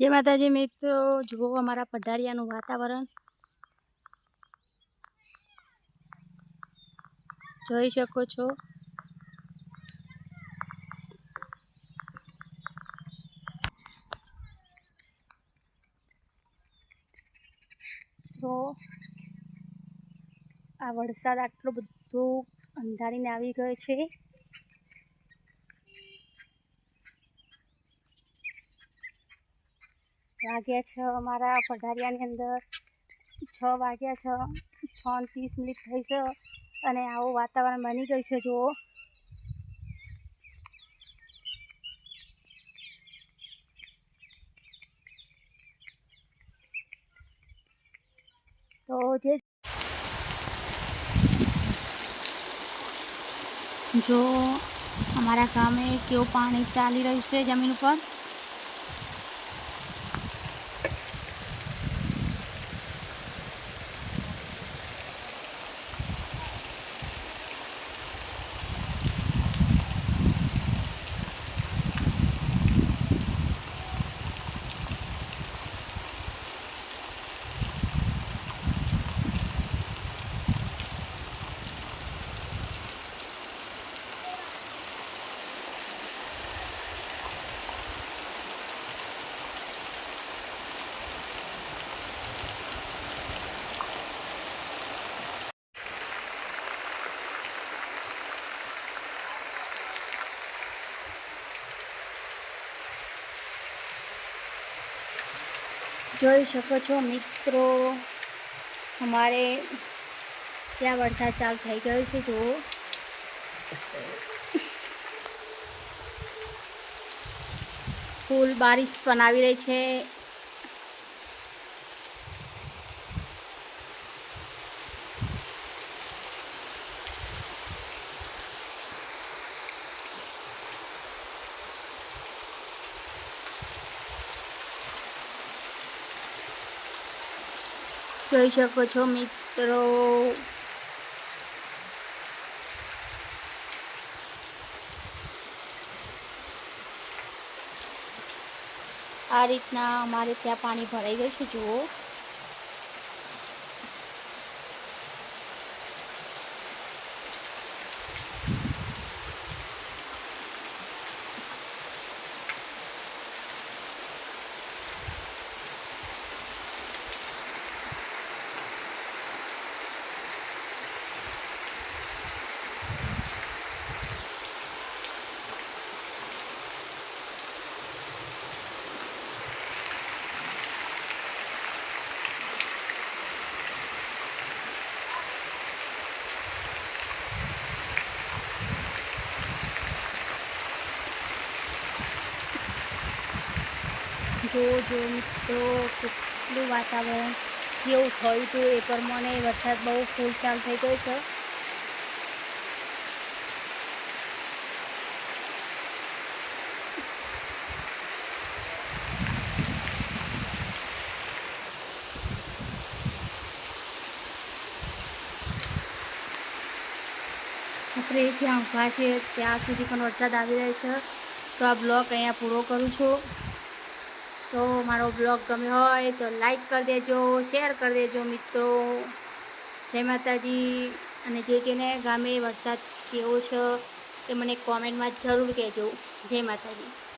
जय माताजी मित्रों, जो अमरा पढ़ारियानु वातावरण જોઈ શકો છો। જો આ વરસાદ આટલો બધો અંધારીને આવી ગયો છે। વાગ્યા છ અમારા પઢારિયાની અંદર 6 વાગ્યા છ, 6:30 થઈ છે અને આવું વાતાવરણ બની ગયું છે। જુઓ તો जो हमारा गाम में क्यों पानी चाली रही है जमीन पर। જોઈ શકો છો મિત્રો, हमारे ત્યાં વરસાદ ચાલુ થઈ ગયો છે। જો ફૂલ બારિશ પણ આવી રહી છે। જોઈ શકો છો મિત્રો, આ રીતના અમારે ત્યાં પાણી ભરાઈ ગયું છે। જુઓ जो મિત્રો કેટલું વાતાવરણ કેવું થયું હતું એ પ્રમાણે વરસાદ બહુ ફૂલ ચાલુ થઈ ગયો છે। આપણે જ્યાં ઊભા છે ત્યાં સુધી પણ વરસાદ આવી રહ્યો છે। તો આ બ્લોગ અહીંયા પૂરો કરું છું। तो मारो ब्लॉग गम्यो होय तो लाइक कर देजो, शेर कर देजो मित्रों। जय माताजी। अने जे गामे वरसाद केवो छे ते मने कॉमेंट में जरूर कहेजो। जय माताजी।